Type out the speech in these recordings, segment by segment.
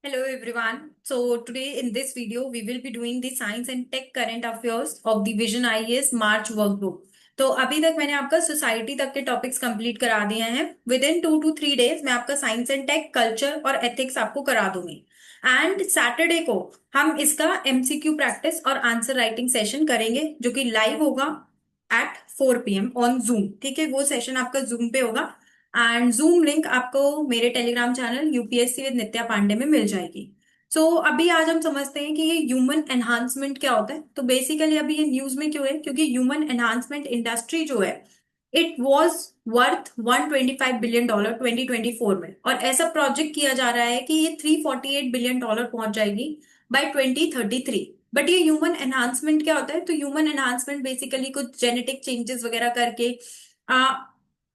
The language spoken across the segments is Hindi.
Hello everyone. So today in this video we will be doing the science and tech current affairs of the Vision IAS March workbook. तो अभी तक मैंने आपका सोसाइटी तक के टॉपिक्स कंप्लीट करा दिए हैं. विद इन 2 to 3 days मैं आपका साइंस एंड टेक कल्चर और एथिक्स आपको करा दूंगी. एंड सैटरडे को हम इसका एमसीक्यू प्रैक्टिस और आंसर राइटिंग सेशन करेंगे जो कि लाइव होगा एट 4 PM ऑन जूम. ठीक है, वो सेशन आपका जूम पे होगा एंड जूम लिंक आपको मेरे टेलीग्राम चैनल यूपीएससी विद नित्या पांडे में मिल जाएगी. अभी आज हम समझते हैं कि ये ह्यूमन एनहांसमेंट क्या होता है. तो बेसिकली अभी ये न्यूज में क्यों है, क्योंकि ह्यूमन एनहांसमेंट इंडस्ट्री जो है इट वाज वर्थ $125 बिलियन 2024 में, और ऐसा प्रोजेक्ट किया जा रहा है कि ये $348 बिलियन पहुंच जाएगी बाय 2033. बट ये ह्यूमन एनहांसमेंट क्या होता है? तो ह्यूमन एनहांसमेंट बेसिकली कुछ जेनेटिक चेंजेस वगैरह करके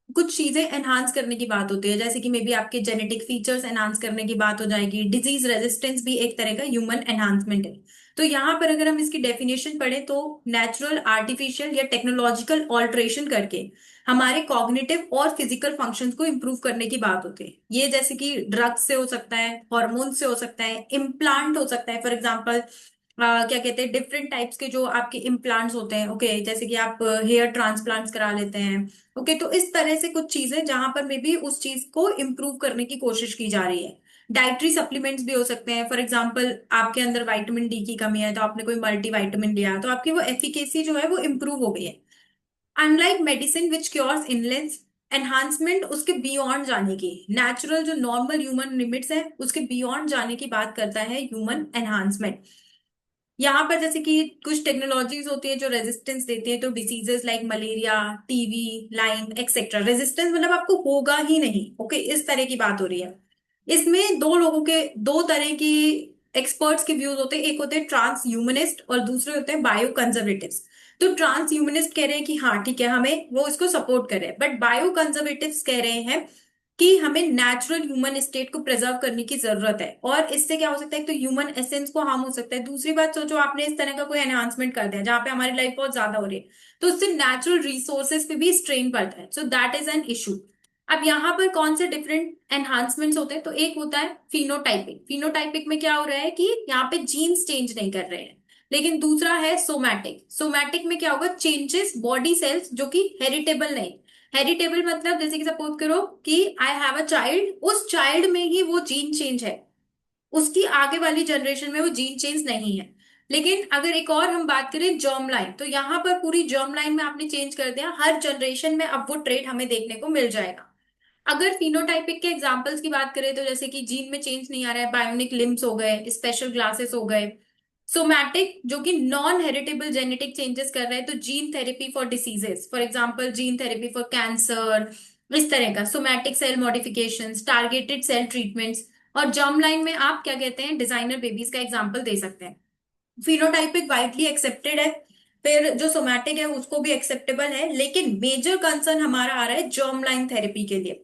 कुछ चीजें एनहांस करने की बात होती है, जैसे कि मे बी आपके जेनेटिक फीचर्स एनहांस करने की बात हो जाएगी. डिजीज रेजिस्टेंस भी एक तरह का ह्यूमन एनहांसमेंट है. तो यहाँ पर अगर हम इसकी डेफिनेशन पढ़ें तो नेचुरल, आर्टिफिशियल या टेक्नोलॉजिकल ऑल्ट्रेशन करके हमारे कॉग्निटिव और फिजिकल फंक्शंस को इम्प्रूव करने की बात होती है. ये जैसे कि ड्रग्स से हो सकता है, हार्मोन से हो सकता है, इम्प्लांट हो सकता है. फॉर एग्जाम्पल क्या कहते हैं, डिफरेंट टाइप्स के जो आपके इम्प्लांट्स होते हैं. ओके, जैसे कि आप हेयर ट्रांसप्लांट्स करा लेते हैं. ओके, तो इस तरह से कुछ चीजें जहां पर मे बी उस चीज को इम्प्रूव करने की कोशिश की जा रही है. डाइटरी सप्लीमेंट्स भी हो सकते हैं. फॉर एग्जाम्पल आपके अंदर विटामिन डी की कमी है तो आपने कोई मल्टी विटामिन लिया तो आपकी वो एफिकेसी जो है वो इम्प्रूव हो गई है. Unlike medicine which cures illness, enhancement उसके बियॉन्ड जाने की, नेचुरल जो नॉर्मल ह्यूमन लिमिट्स है उसके बियॉन्ड जाने की बात करता है ह्यूमन एनहांसमेंट. यहाँ पर जैसे कि कुछ टेक्नोलॉजीज होती है जो रेजिस्टेंस देती है तो diseases like malaria, TV, lime etcetera. Resistance मतलब आपको होगा ही नहीं. ओके, इस तरह की बात हो रही है. इसमें दो लोगों के, दो तरह की एक्सपर्ट्स के व्यूज होते हैं. एक होते हैं ट्रांस ह्यूमनिस्ट और दूसरे होते हैं बायो कंजर्वेटिव्स. तो ट्रांस ह्यूमनिस्ट कह रहे हैं कि हाँ ठीक है, हमें वो इसको सपोर्ट कर रहे हैं. बट बायो कंजर्वेटिव्स कह रहे हैं कि हमें नेचुरल ह्यूमन स्टेट को प्रिजर्व करने की जरूरत है, और इससे क्या हो सकता है, तो ह्यूमन एसेंस को हार्म हो सकता है. दूसरी बात, सोचो आपने इस तरह का कोई एनहांसमेंट कर दिया जहां पे हमारी लाइफ बहुत ज्यादा हो रही है तो उससे नेचुरल रिसोर्सेज पे भी स्ट्रेन पड़ता है. So that is an issue. अब यहाँ पर कौन से डिफरेंट एनहांसमेंट्स होते हैं, तो एक होता है फिनोटाइपिक. फिनोटाइपिक में क्या हो रहा है कि यहाँ पे जीन्स चेंज नहीं कर रहे हैं. लेकिन दूसरा है सोमैटिक. सोमैटिक में क्या होगा, चेंजेस बॉडी सेल्स जो कि हेरिटेबल नहीं. हेरिटेबल मतलब जैसे कि सपोज करो कि आई हैव अ चाइल्ड, उस चाइल्ड में ही वो जीन चेंज है, उसकी आगे वाली जनरेशन में वो जीन चेंज नहीं है. लेकिन अगर एक और हम बात करें जर्म लाइन, तो यहाँ पर पूरी जर्म लाइन में आपने चेंज कर दिया, हर जनरेशन में अब वो ट्रेट हमें देखने को मिल जाएगा. अगर फिनोटाइपिक के एग्जांपल्स की बात करें तो जैसे कि जीन में चेंज नहीं आ रहा है, बायोनिक लिम्स हो गए, स्पेशल ग्लासेस हो गए. सोमैटिक जो कि नॉन हेरिटेबल जेनेटिक चेंजेस कर रहे हैं, तो gene therapy for diseases, for example gene therapy for cancer, इस तरह का. Somatic cell modification, targeted cell treatments. और जर्म लाइन में आप क्या कहते हैं, डिजाइनर बेबीज का एग्जांपल दे सकते हैं. फिनोटाइपिक वाइडली एक्सेप्टेड है, फिर जो सोमैटिक है उसको भी एक्सेप्टेबल है. लेकिन मेजर कंसर्न हमारा आ रहा है जर्म लाइन थेरेपी के लिए.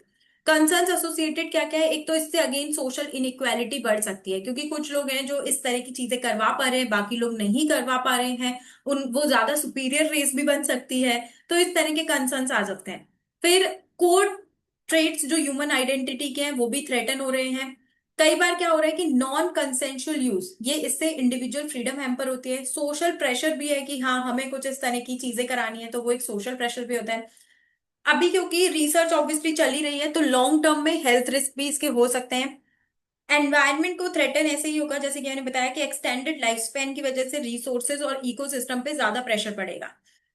कंसर्न्स एसोसिएटेड क्या क्या है, एक तो इससे अगेन सोशल इनइक्वालिटी बढ़ सकती है, क्योंकि कुछ लोग हैं जो इस तरह की चीजें करवा पा रहे हैं, बाकी लोग नहीं करवा पा रहे हैं. उन वो ज्यादा सुपीरियर रेस भी बन सकती है. तो इस तरह के कंसर्न्स आ सकते हैं. फिर कोड ट्रेट्स जो ह्यूमन आइडेंटिटी के हैं वो भी थ्रेटन हो रहे हैं. कई बार क्या हो रहा है कि नॉन कंसेंशुअल यूज, ये इससे इंडिविजुअल फ्रीडम हैम्पर होती है. सोशल प्रेशर भी है कि हाँ हमें कुछ इस तरह की चीजें करानी है, तो वो एक सोशल प्रेशर भी होता है. अभी क्योंकि रिसर्च ऑब्वियसली चल ही रही है तो लॉन्ग टर्म में हेल्थ रिस्क भी इसके हो सकते हैं. एनवायरनमेंट को थ्रेटन ऐसे ही होगा जैसे कि मैंने बताया कि एक्सटेंडेड लाइफ स्पैन की वजह से रिसोर्सेज और इकोसिस्टम पे ज्यादा प्रेशर पड़ेगा.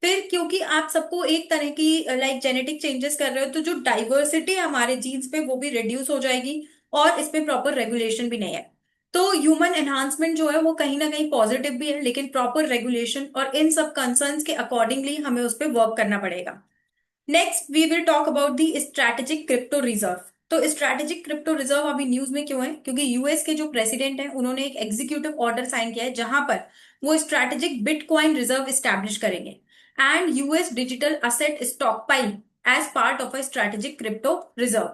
फिर क्योंकि आप सबको एक तरह की लाइक जेनेटिक चेंजेस कर रहे हो तो जो डाइवर्सिटी है हमारे जीन्स पे वो भी रिड्यूस हो जाएगी, और इस पे प्रॉपर रेगुलेशन भी नहीं है. तो ह्यूमन एनहांसमेंट जो है वो कहीं ना कहीं पॉजिटिव भी है, लेकिन प्रॉपर रेगुलेशन और इन सब कंसर्न्स के अकॉर्डिंगली हमें उस पर वर्क करना पड़ेगा. Next we will talk about the strategic crypto reserve. तो स्ट्रैटेजिक क्रिप्टो रिजर्व अभी न्यूज में क्यों है, क्योंकि यूएस के जो प्रेसिडेंट हैं उन्होंने एक एग्जीक्यूटिव ऑर्डर साइन किया है जहां पर वो स्ट्रैटेजिक बिटकॉइन रिजर्व स्टैब्लिश करेंगे and US digital asset stockpile as part of a strategic crypto reserve.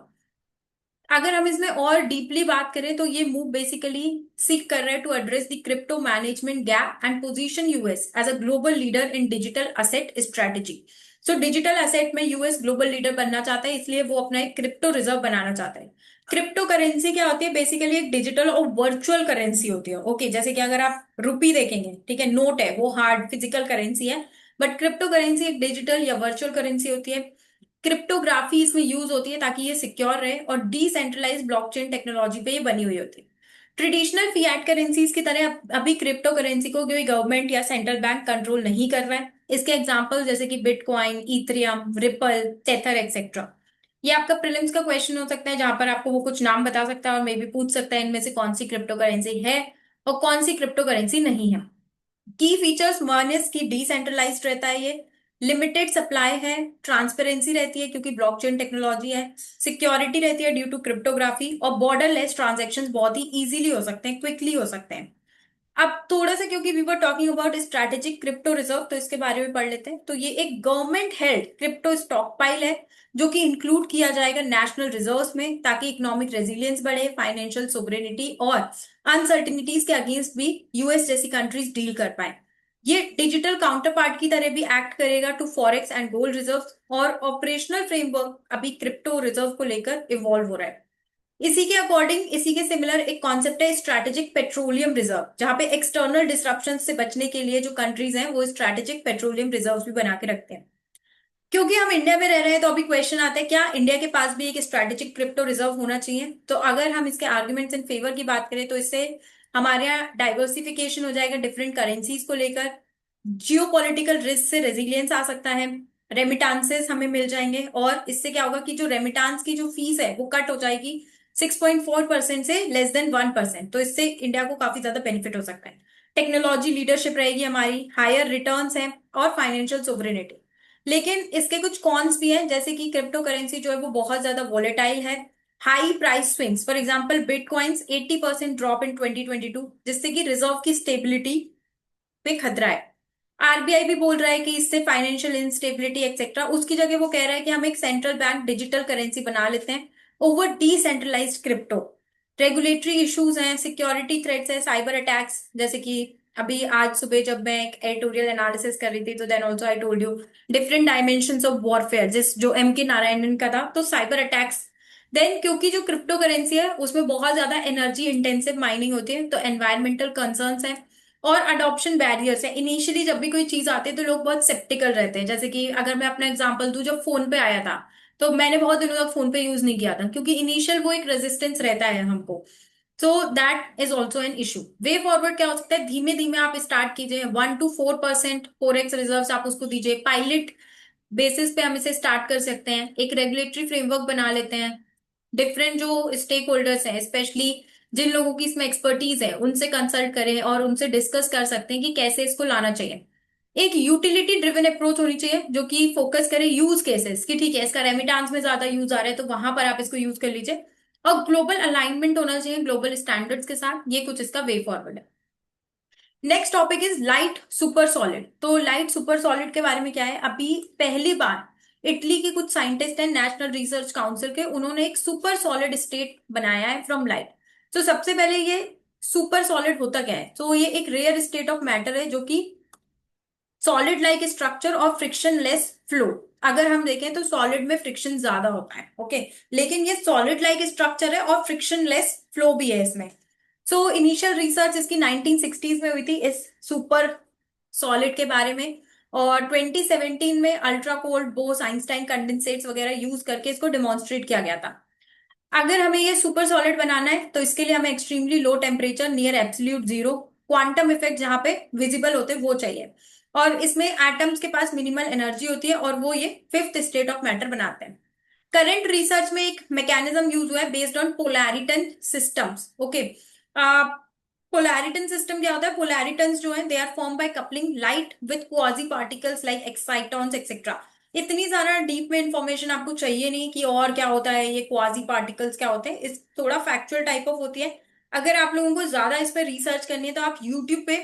अगर हम इसमें और डीपली बात करें तो ये मूव बेसिकली सीख कर रहे हैं to address the crypto management gap and position US as a global leader in digital asset strategy. So digital asset में यूएस ग्लोबल लीडर बनना चाहता है, इसलिए वो अपना एक क्रिप्टो रिजर्व बनाना चाहता है। क्रिप्टो करेंसी क्या होती है? बेसिकली एक डिजिटल और वर्चुअल करेंसी होती है। ओके, जैसे कि अगर आप रुपी देखेंगे, ठीक है, नोट है, वो हार्ड फिजिकल करेंसी है, बट क्रिप्टो करेंसी एक डिजिटल या वर्चुअल करेंसी होती है। क्रिप्टोग्राफी इसमें यूज होती है ताकि ये सिक्योर रहे, और डिसेंट्रलाइज ब्लॉकचेन टेक्नोलॉजी पे ये बनी हुई होती है। ट्रेडिशनल फिएट करेंसीज की तरह अभी क्रिप्टो करेंसी को कोई गवर्नमेंट या सेंट्रल बैंक कंट्रोल नहीं कर रहा है। इसके एग्जांपल जैसे कि बिटकॉइन, इथरियम, रिपल, टेथर एक्सेट्रा। ये आपका प्रीलिम्स का क्वेश्चन हो सकता है, जहां पर आपको वो कुछ नाम बता सकता है और मे बी पूछ सकता है इनमें से कौन सी क्रिप्टो करेंसी है और कौन सी क्रिप्टो करेंसी नहीं है। की फीचर्स, वन इज की डिसेंट्रलाइज्ड रहता है, ये लिमिटेड सप्लाई है, ट्रांसपेरेंसी रहती है क्योंकि ब्लॉकचेन टेक्नोलॉजी है, सिक्योरिटी रहती है ड्यू टू क्रिप्टोग्राफी, और बॉर्डरलेस ट्रांजैक्शंस बहुत ही इजीली हो सकते हैं, क्विकली हो सकते हैं। अब थोड़ा सा, क्योंकि we were talking about strategic crypto reserve, तो इसके बारे में पढ़ लेते हैं। तो ये एक government held crypto stock pile है, जो कि इंक्लूड किया जाएगा नेशनल रिजर्व्स में, ताकि इकोनॉमिक रेजिलियंस बढ़े, फाइनेंशियल सोवरेनिटी और अनसर्टिनिटीज के अगेंस्ट भी यूएस जैसी कंट्रीज डील कर पाए। ये डिजिटल काउंटर पार्ट की तरह भी एक्ट करेगा to forex and gold reserve, और ऑपरेशनल फ्रेमवर्क अभी क्रिप्टो रिजर्व को लेकर इवॉल्व हो रहा है। इसी के अकॉर्डिंग, इसी के सिमिलर एक कॉन्सेप्ट है स्ट्रैटेजिक पेट्रोलियम रिजर्व, जहां पे एक्सटर्नल डिस्ट्रप्शन से बचने के लिए जो कंट्रीज हैं वो स्ट्रैटेजिक पेट्रोलियम रिजर्व भी बना के रखते हैं। क्योंकि हम इंडिया में रह रहे हैं, तो अभी क्वेश्चन आता है क्या इंडिया के पास भी एक स्ट्रैटेजिक क्रिप्टो रिजर्व होना चाहिए? तो अगर हम इसके आर्ग्यूमेंट्स इन फेवर की बात करें, तो इससे हमारे यहाँ डाइवर्सिफिकेशन हो जाएगा डिफरेंट करेंसीज को लेकर, जियो पॉलिटिकल रिस्क से रेजिलियंस आ सकता है, रेमिटांसेस हमें मिल जाएंगे, और इससे क्या होगा कि जो रेमिटांस की जो फीस है वो कट हो जाएगी 6.4% से लेस देन 1%। तो इससे इंडिया को काफी ज्यादा बेनिफिट हो सकता है। टेक्नोलॉजी लीडरशिप रहेगी हमारी, हायर रिटर्न्स हैं, और फाइनेंशियल सोवरेनिटी। लेकिन इसके कुछ कॉन्स भी हैं, जैसे कि क्रिप्टो करेंसी जो है वो बहुत ज्यादा वॉलेटाइल है, high price swings, for example bitcoins 80% drop in 2022, जिससे कि रिजर्व की स्टेबिलिटी पे खतरा है। आरबीआई भी बोल रहा है कि इससे फाइनेंशियल इंस्टेबिलिटी एक्सेट्रा, उसकी जगह वो कह रहा है कि हम एक सेंट्रल बैंक डिजिटल करेंसी बना लेते हैं over decentralised crypto. Regulatory issues हैं, सिक्योरिटी थ्रेट्स है, साइबर अटैक्स, जैसे कि अभी आज सुबह जब मैं एक एडिटोरियल एनालिसिस कर रही थी, तो then also I told you different dimensions of warfare, जिस जो एम के नारायणन का था, तो साइबर अटैक्स। देन क्योंकि जो क्रिप्टो करेंसी है उसमें बहुत ज्यादा एनर्जी इंटेंसिव माइनिंग होती है, तो एनवायरमेंटल कंसर्न्स हैं, और अडॉप्शन बैरियर्स है। इनिशियली जब भी कोई चीज आती है तो लोग बहुत सेप्टिकल रहते हैं। जैसे कि अगर मैं अपना एग्जांपल दूं, जब फोन पे आया था, तो मैंने बहुत दिनों तक फोन पे यूज नहीं किया था, क्योंकि इनिशियल वो एक रेजिस्टेंस रहता है हमको। So that is also an issue. Way forward क्या हो सकता है? धीमे धीमे आप स्टार्ट कीजिए, 1 to 4% फोरेक्स रिजर्व आप उसको दीजिए, पायलट बेसिस पे हम इसे स्टार्ट कर सकते हैं, एक रेगुलेटरी फ्रेमवर्क बना लेते हैं, डिफरेंट जो स्टेक होल्डर्स हैं, स्पेशली जिन लोगों की इसमें एक्सपर्टीज है, उनसे कंसल्ट करें और उनसे डिस्कस कर सकते हैं कि कैसे इसको लाना चाहिए। एक यूटिलिटी ड्रिवन अप्रोच होनी चाहिए, जो कि फोकस करे यूज केसेस कि ठीक है, इसका रेमिटांस में ज्यादा यूज आ रहा है, तो वहां पर आप इसको यूज कर लीजिए। और ग्लोबल अलाइनमेंट होना चाहिए ग्लोबल स्टैंडर्ड्स के साथ, ये कुछ इसका वे फॉरवर्ड है। Next topic is light super solid. तो लाइट सुपर सॉलिड के बारे में क्या है? अभी पहली बार इटली के कुछ साइंटिस्ट हैं नेशनल रिसर्च काउंसिल के, उन्होंने एक सुपर सॉलिड स्टेट बनाया है फ्रॉम लाइट। तो सबसे पहले ये सुपर सॉलिड होता क्या है? तो ये एक रेयर स्टेट ऑफ मैटर है, जो कि सॉलिड लाइक स्ट्रक्चर और फ्रिक्शन लेस फ्लो। अगर हम देखें तो सॉलिड में फ्रिक्शन ज्यादा होता है, ओके, लेकिन ये सॉलिड लाइक स्ट्रक्चर है और फ्रिक्शन लेस फ्लो भी है इसमें। सो इनिशियल रिसर्च इसकी 1960s में हुई थी इस सुपर सॉलिड के बारे में, और 2017 में अल्ट्रा कोल्ड बोस आइंस्टाइन कंडेंसेट्स वगैरह यूज करके इसको डिमॉन्स्ट्रेट किया गया था। अगर हमें ये सुपर सॉलिड बनाना है, तो इसके लिए हमें extremely low temperature near absolute zero, quantum effect जहां पे विजिबल होते हैं वो चाहिए, और इसमें एटम्स के पास मिनिमल एनर्जी होती है, और वो ये फिफ्थ स्टेट ऑफ मैटर बनाते हैं। करंट रिसर्च में एक मैकेनिज्म यूज हुआ है based on polariton systems, okay. Polariton system क्या होता है? पोलैरिटन्स जो है they are form by coupling light with quasi particles like excitons etcetera. इतनी ज्यादा डीप में इंफॉर्मेशन आपको चाहिए नहीं कि और क्या होता है, ये क्वाजी पार्टिकल्स क्या होते हैं, इस थोड़ा फैक्चुअल टाइप ऑफ होती है। अगर आप लोगों को ज्यादा इस पर रिसर्च करनी है, तो आप यूट्यूब पे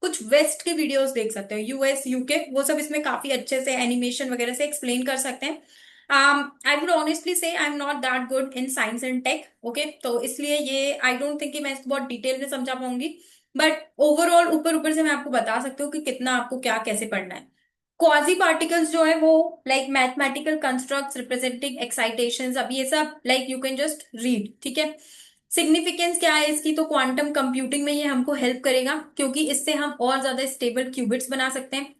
कुछ वेस्ट के वीडियोस देख सकते हो, यूएस यूके, वो सब इसमें काफी अच्छे से एनिमेशन वगैरह से एक्सप्लेन कर सकते हैं। आई would honestly say I am not that good in science and tech, okay, तो इसलिए ये आई डोंट थिंक कि मैं इसको बहुत डिटेल में समझा पाऊंगी। बट ओवरऑल ऊपर ऊपर से मैं आपको बता सकती हूँ कि कितना आपको क्या कैसे पढ़ना है। क्वाजी पार्टिकल्स जो है वो लाइक मैथमेटिकल कंस्ट्रक्ट्स रिप्रेजेंटिंग एक्साइटेशंस, अब ये सब like you can just read, ठीक है। सिग्निफिकेंस क्या है इसकी, तो क्वांटम कंप्यूटिंग में ये हमको हेल्प करेगा क्योंकि इससे हम और ज्यादा स्टेबल क्यूबिट्स बना सकते हैं।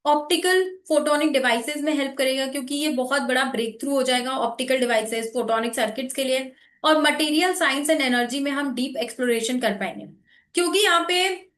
ऑप्टिकल फोटोनिक डिवाइसेस में हेल्प करेगा क्योंकि ये बहुत बड़ा ब्रेक थ्रू हो जाएगा ऑप्टिकल डिवाइसेस फोटोनिक सर्किट्स के लिए। और मटेरियल साइंस एंड एनर्जी में हम डीप एक्सप्लोरेशन कर पाएंगे क्योंकि यहाँ पे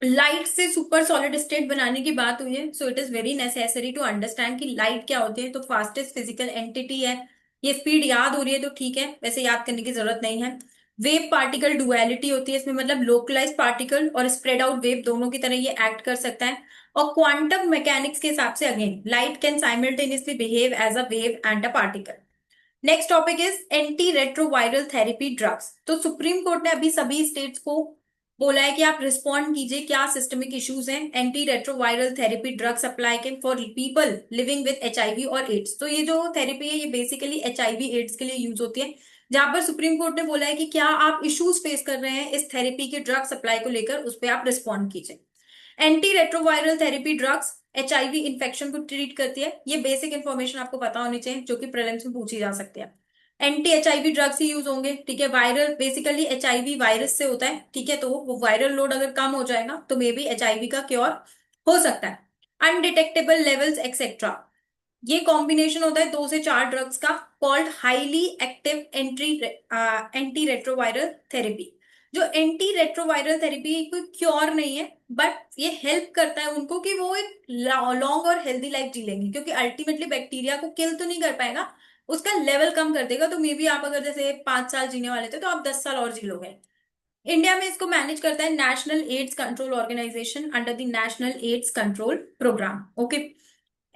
लाइट से सुपर सॉलिड स्टेट बनाने की बात हुई है। So it is very necessary to understand कि लाइट क्या होती है। तो फास्टेस्ट फिजिकल एंटिटी है, ये स्पीड याद हो रही है तो ठीक है, वैसे याद करने की जरूरत नहीं है। वेव पार्टिकल डुअलिटी होती है इसमें, मतलब लोकलाइज पार्टिकल और स्प्रेड आउट वेव दोनों की तरह ये एक्ट कर सकता है। और क्वांटम मैकेनिक्स के हिसाब से again light can simultaneously behave as a wave and a particle. Next topic is anti retroviral therapy drugs. तो सुप्रीम कोर्ट ने अभी सभी स्टेट्स को बोला है कि आप रिस्पॉन्ड कीजिए क्या सिस्टमिक इश्यूज हैं anti retroviral therapy drugs apply के for people living with HIV और एड्स। तो ये जो थेरेपी है ये बेसिकली एचआईवी एड्स के लिए यूज होती है, जहां पर सुप्रीम कोर्ट ने बोला है कि क्या आप इश्यूज फेस कर रहे हैं इस थेरेपी के ड्रग सप्लाई को लेकर, उस पर आप रिस्पॉन्ड कीजिए। Anti retroviral therapy drugs HIV infection को ट्रीट करती है, ये बेसिक इंफॉर्मेशन आपको पता होनी चाहिए जो कि प्रीलिम्स में पूछी जा सकती है। एंटी एचआईवी ड्रग्स ही यूज होंगे, ठीक है। वायरल बेसिकली एचआईवी वायरस से होता है, ठीक है, तो वो वायरल लोड अगर कम हो जाएगा तो मे बी एचआईवी का क्योर हो सकता है। अनडिटेक्टेबल लेवल्स एक्सेट्रा, ये कॉम्बिनेशन होता है 2 से 4 ड्रग्स का, called highly active anti retroviral therapy. जो एंटी रेट्रोवायरल थेरेपी कोई क्योर नहीं है, बट ये हेल्प करता है उनको कि वो एक लॉन्ग और हेल्दी लाइफ जी लेंगे क्योंकि अल्टीमेटली बैक्टीरिया को किल तो नहीं कर पाएगा, उसका लेवल कम कर देगा। तो मे बी आप अगर जैसे 5 साल जीने वाले थे तो आप 10 साल और जी लोगे। इंडिया में इसको मैनेज करता है national AIDS control organisation under the national AIDS control programme, okay.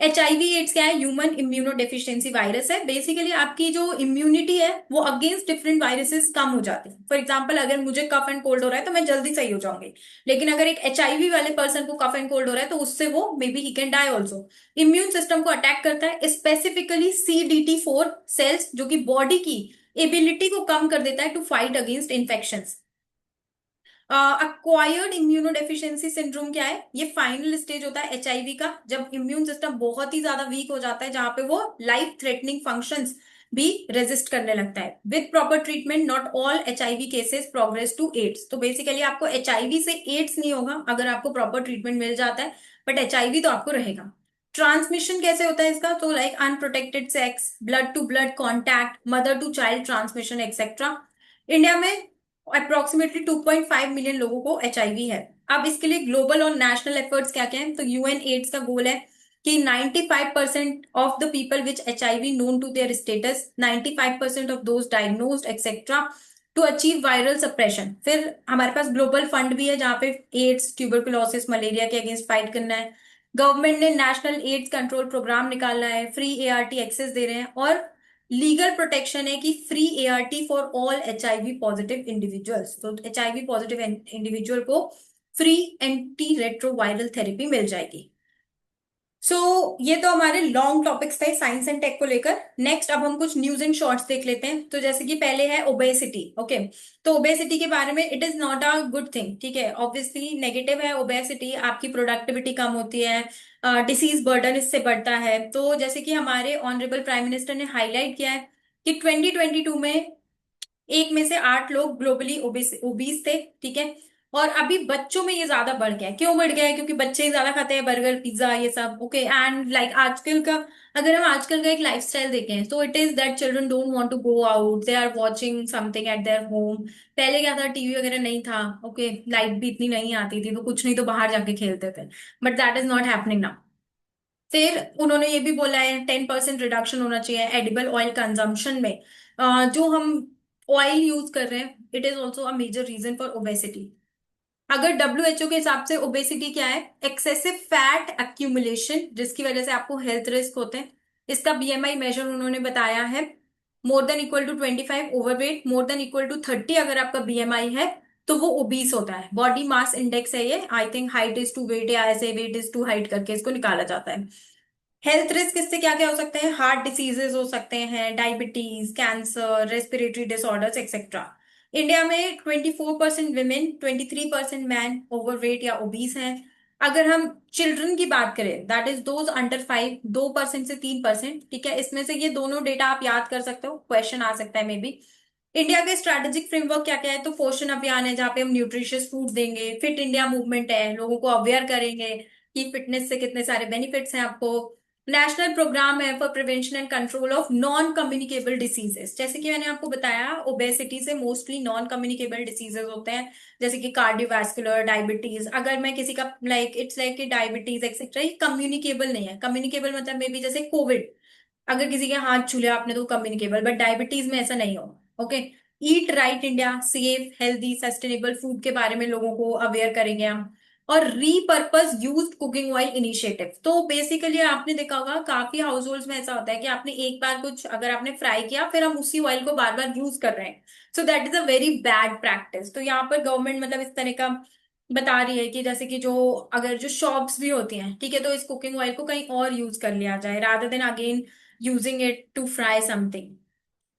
HIV AIDS क्या है, ह्यूमन इम्यूनो डेफिशिएंसी वायरस है। बेसिकली आपकी जो इम्यूनिटी है वो अगेंस्ट डिफरेंट वायरसेस कम हो जाती है। फॉर एग्जांपल अगर मुझे कफ एंड कोल्ड हो रहा है तो मैं जल्दी सही हो जाऊंगी, लेकिन अगर एक एचआईवी वाले पर्सन को कफ एंड कोल्ड हो रहा है तो उससे वो maybe he can die also. Immune system को अटैक करता है, स्पेसिफिकली CD4 सेल्स जो कि बॉडी की एबिलिटी को कम कर देता है to fight against infection. Acquired immunodeficiency syndrome क्या है, ये फाइनल स्टेज होता है एचआईवी का, जब इम्यून सिस्टम बहुत ही ज्यादा वीक हो जाता है, जहां पे वो लाइफ थ्रेटनिंग फंक्शंस भी रेजिस्ट करने लगता है। With proper treatment not all HIV cases progress to AIDS. तो बेसिकली आपको एचआईवी से एड्स नहीं होगा अगर आपको प्रॉपर ट्रीटमेंट मिल जाता है, बट एचआईवी तो आपको रहेगा। ट्रांसमिशन कैसे होता है इसका, तो like unprotected sex, blood to blood contact, mother to child transmission etcetera. India में अप्रोक्सीमेटली 2.5 मिलियन लोगों को एचआईवी है। अब इसके लिए ग्लोबल और नेशनल एफर्ट्स क्या क्या है, तो यूएन एड्स का गोल है कि 95% of the people which HIV known to their status, 95% of those diagnosed etcetera to achieve viral suppression. फिर हमारे पास ग्लोबल फंड भी है जहां पे एड्स ट्यूबरकुलोसिस मलेरिया के अगेंस्ट फाइट करना है। गवर्नमेंट ने नेशनल एड्स कंट्रोल प्रोग्राम निकाला है, फ्री एआरटी एक्सेस दे रहे हैं, और लीगल प्रोटेक्शन है कि free ART for all HIV positive individuals. तो एचआईवी पॉजिटिव इंडिविजुअल को फ्री एंटी रेट्रोवायरल थेरेपी मिल जाएगी। ये तो हमारे लॉन्ग टॉपिक्स थे साइंस एंड टेक को लेकर। नेक्स्ट अब हम कुछ न्यूज एंड शॉर्ट्स देख लेते हैं। तो जैसे कि पहले है ओबेसिटी, ओके। तो ओबेसिटी के बारे में, it is not a good thing, ठीक है। ऑब्वियसली नेगेटिव है ओबेसिटी, आपकी प्रोडक्टिविटी कम होती है, डिसीज बर्डन इससे बढ़ता है। तो जैसे कि हमारे ऑनरेबल प्राइम मिनिस्टर ने हाईलाइट किया है कि 2022 में 1 में से 8 लोग ग्लोबली ओबीस थे, ठीक है। और अभी बच्चों में ये ज्यादा बढ़ गया है। क्यों बढ़ गया है, क्योंकि बच्चे ज्यादा खाते हैं बर्गर पिज्जा ये सब, ओके। एंड लाइक आजकल का, अगर हम आजकल का एक लाइफस्टाइल देखें तो it is that children don't want to go out, they are watching something at their home. पहले क्या था, टीवी वगैरह नहीं था, ओके, लाइट भी इतनी नहीं आती थी, तो कुछ नहीं तो बाहर जाके खेलते थे, but that is not happening now. फिर उन्होंने ये भी बोला है 10% रिडक्शन होना चाहिए एडिबल ऑयल कंजम्पशन में। जो हम ऑयल यूज कर रहे हैं, it is also a major reason for obesity. अगर डब्ल्यूएचओ के हिसाब से ओबेसिटी क्या है, एक्सेसिव फैट एक्यूमुलेशन, जिसकी वजह से आपको हेल्थ रिस्क होते हैं। इसका बीएमआई मेजर उन्होंने बताया है more than equal to 25 overweight, more than equal to 30 अगर आपका बीएमआई है तो वो ओबीस होता है। बॉडी मास इंडेक्स है ये, I think height is to weight या ऐसे वेट इज टू हाइट करके इसको निकाला जाता है। हेल्थ रिस्क इससे क्या क्या हो सकते हैं, हार्ट डिसीजेस हो सकते हैं, diabetes, cancer, respiratory disorders etcetera. India में 24% विमेन, 23% मैन ओवरवेट या ओबीस हैं। अगर हम चिल्ड्रन की बात करें, दैट इज दोज अंडर 5, 2% से 3%। ठीक है, इसमें से ये दोनों डेटा आप याद कर सकते हो, क्वेश्चन आ सकता है मे बी। इंडिया के स्ट्रैटेजिक फ्रेमवर्क क्या क्या है, तो पोषण अभियान है जहाँ पे हम न्यूट्रिशियस फूड देंगे, फिट इंडिया मूवमेंट है, लोगों को अवेयर करेंगे कि फिटनेस से कितने सारे बेनिफिट्स हैं आपको। नेशनल प्रोग्राम है for prevention and control of non communicable diseases, जैसे कि मैंने आपको बताया ओबेसिटी से मोस्टली नॉन कम्युनिकेबल डिसीजेस होते हैं, जैसे कि कार्डियोवैस्कुलर, डायबिटीज। अगर मैं किसी का लाइक इट्स लाइक कि डायबिटीज एक्सेट्रा, ये कम्युनिकेबल नहीं है। कम्युनिकेबल मतलब मे बी जैसे कोविड, अगर किसी के हाथ छू लिया आपने तो कम्युनिकेबल, बट डायबिटीज में ऐसा नहीं हो। Okay. Eat right India, safe healthy sustainable food के बारे में लोगों को अवेयर करेंगे हम। और repurpose used cooking oil initiative, तो बेसिकली आपने देखा होगा काफी हाउस होल्ड्स में ऐसा होता है कि आपने एक बार कुछ अगर आपने फ्राई किया, फिर हम उसी ऑयल को बार बार यूज कर रहे हैं। So that is a very bad practice. तो यहाँ पर गवर्नमेंट मतलब इस तरह का बता रही है कि जैसे कि जो अगर जो शॉप्स भी होती हैं, ठीक है, तो इस कुकिंग ऑयल को कहीं और यूज कर लिया जाए rather than again using it to fry something.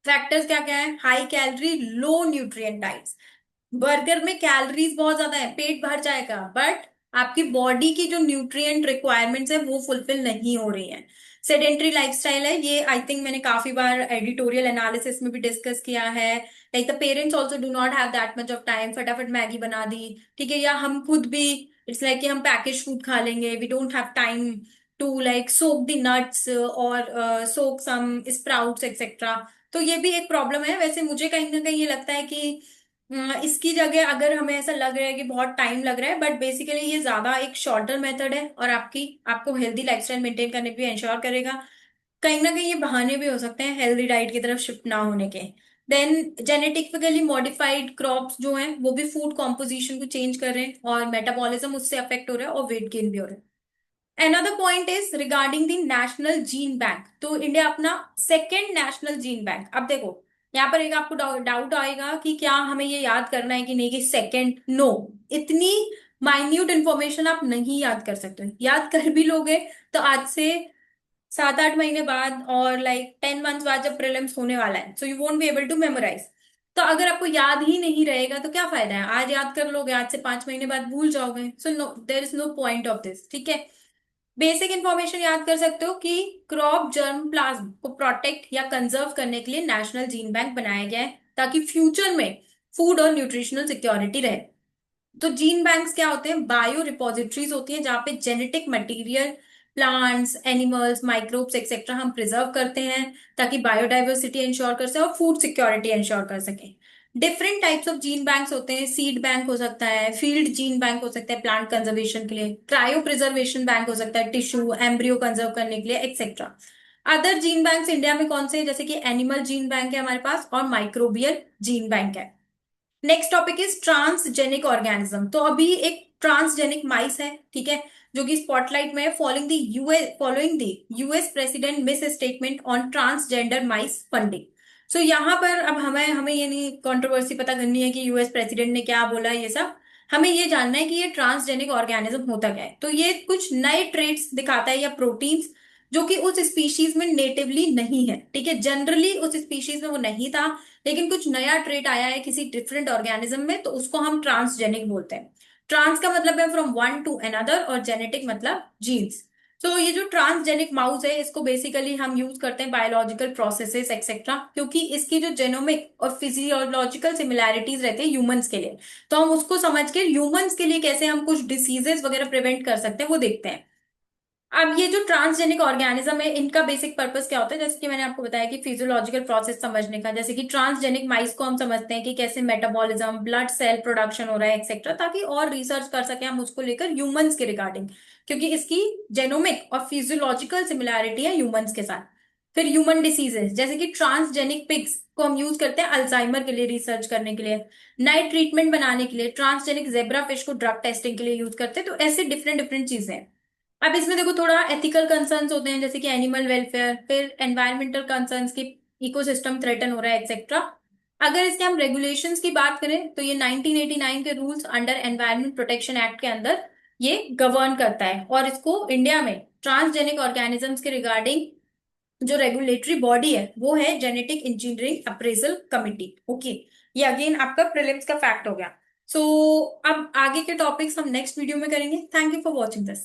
Factors क्या क्या है, high calorie low nutrient diets. Burger में कैलोरीज बहुत ज्यादा है, पेट भर जाएगा, बट आपकी बॉडी की जो न्यूट्रिएंट रिक्वायरमेंट्स है वो फुलफिल नहीं हो रही है। सेडेंट्री लाइफस्टाइल है, ये आई थिंक मैंने काफी बार एडिटोरियल एनालिसिस में भी डिस्कस किया है। Like the parents also do not have that much of time, फटाफट मैगी बना दी, ठीक है, या हम खुद भी इट्स लाइक कि हम पैकेज फूड खा लेंगे, we don't have time to like soak the nuts और सोक सम स्प्राउट्स एक्सेट्रा। तो ये भी एक प्रॉब्लम है। वैसे मुझे कहीं ना कहीं ये लगता है कि इसकी जगह अगर हमें ऐसा लग रहा है कि बहुत टाइम लग रहा है, बट बेसिकली ये ज्यादा एक शॉर्टर मेथड है और आपको हेल्दी लाइफस्टाइल मेंटेन करने पे इंश्योर करेगा। कहीं ना कहीं ये बहाने भी हो सकते हैं हेल्दी डाइट की तरफ शिफ्ट ना होने के। देन जेनेटिकली मॉडिफाइड क्रॉप्स जो हैं वो भी फूड कॉम्पोजिशन को चेंज कर रहे हैं और मेटाबॉलिज्म उससे अफेक्ट हो रहा है और वेट गेन भी हो रहा है। Another point is regarding the national gene bank, तो इंडिया अपना सेकेंड नेशनल जीन बैंक। अब देखो यहाँ पर एक आपको डाउट आएगा कि क्या हमें ये याद करना है कि नहीं कि सेकेंड, नो, इतनी माइन्यूट इंफॉर्मेशन आप नहीं याद कर सकते। याद कर भी लोगे तो आज से 7-8 महीने बाद और लाइक 10 मंथ्स बाद जब प्रीलिम्स होने वाला है, so you won't be able to memorise. तो अगर आपको याद ही नहीं रहेगा तो क्या फायदा है, आज याद कर लोगे, आज से 5 महीने बाद भूल जाओगे। So no, there is no point of this. ठीक है, बेसिक इंफॉर्मेशन याद कर सकते हो कि क्रॉप जर्म प्लाज्म को प्रोटेक्ट या कंजर्व करने के लिए नेशनल जीन बैंक बनाया गया है ताकि फ्यूचर में फूड और न्यूट्रिशनल सिक्योरिटी रहे। तो जीन बैंक्स क्या होते हैं, बायो रिपोजिटरीज होती हैं जहाँ पे genetic material, plants, animals, microbes etcetera हम प्रिजर्व करते हैं ताकि बायोडाइवर्सिटी इंश्योर कर सके और फूड सिक्योरिटी इंश्योर कर सके। Different types of gene banks होते हैं, सीड बैंक हो सकता है, फील्ड जीन बैंक हो सकता है प्लांट कंजर्वेशन के लिए, क्रायो प्रिजर्वेशन बैंक हो सकता है टिश्यू एम्ब्रियो कंजर्व करने के लिए etcetera. Other gene banks India में कौन से हैं, जैसे कि एनिमल जीन बैंक है हमारे पास और माइक्रोबियल जीन बैंक है। Next topic is transgenic organism. तो अभी एक ट्रांसजेनिक माइस है, ठीक है, जो कि स्पॉटलाइट में है following the US president miss statement on transgender mice funding. So यहाँ पर अब हमें हमें ये नहीं कंट्रोवर्सी पता करनी है कि यूएस प्रेसिडेंट ने क्या बोला, ये सब हमें ये जानना है कि ये ट्रांसजेनिक ऑर्गेनिज्म होता क्या है। तो ये कुछ नए ट्रेट्स दिखाता है या प्रोटीन्स जो कि उस स्पीशीज में नेटिवली नहीं है। ठीक है, जनरली उस स्पीशीज में वो नहीं था, लेकिन कुछ नया ट्रेट आया है किसी डिफरेंट ऑर्गेनिज्म में, तो उसको हम ट्रांसजेनिक बोलते हैं। ट्रांस का मतलब है फ्रॉम वन टू अनदर और जेनेटिक मतलब जीन्स। तो ये जो ट्रांसजेनिक माउस है इसको बेसिकली हम यूज करते हैं बायोलॉजिकल प्रोसेसेस एक्सेट्रा, क्योंकि इसकी जो जेनोमिक और फिजियोलॉजिकल सिमिलैरिटीज रहती है ह्यूमंस के लिए, तो हम उसको समझ के ह्यूमंस के लिए कैसे हम कुछ डिसीजेस वगैरह प्रिवेंट कर सकते हैं वो देखते हैं। अब ये जो ट्रांसजेनिक ऑर्गेनिज्म है इनका बेसिक पर्पस क्या होता है, जैसे कि मैंने आपको बताया कि फिजियोलॉजिकल प्रोसेस समझने का, जैसे कि ट्रांसजेनिक माइस को हम समझते हैं कि कैसे मेटाबॉलिज्म, ब्लड सेल प्रोडक्शन हो रहा है एक्सेट्रा, ताकि और रिसर्च कर सके हम उसको लेकर ह्यूमंस के रिगार्डिंग, क्योंकि इसकी जेनोमिक और फिजियोलॉजिकल सिमिलैरिटी है ह्यूमंस के साथ। फिर ह्यूमन डिसीजेस, जैसे कि ट्रांसजेनिक पिग्स को हम यूज करते हैं अल्जाइमर के लिए रिसर्च करने के लिए, नए ट्रीटमेंट बनाने के लिए, ट्रांसजेनिक जेब्रा फिश को ड्रग टेस्टिंग के लिए यूज करते हैं। तो ऐसे डिफरेंट डिफरेंट चीजें हैं। अब इसमें देखो थोड़ा एथिकल कंसर्न्स होते हैं, जैसे कि एनिमल वेलफेयर, फिर एनवायरमेंटल कंसर्न्स की इकोसिस्टम थ्रेटन हो रहा है एक्सेट्रा। अगर इसके हम रेगुलेशंस की बात करें तो ये 1989 के rules under environment protection act के अंदर ये गवर्न करता है, और इसको इंडिया में ट्रांसजेनिक ऑर्गेनिजम्स के रिगार्डिंग जो रेगुलेटरी बॉडी है वो है genetic engineering appraisal committee. Okay, ये अगेन आपका प्रीलिम्स का फैक्ट हो गया। सो अब आगे के टॉपिक्स हम नेक्स्ट वीडियो में करेंगे। Thank you for watching this.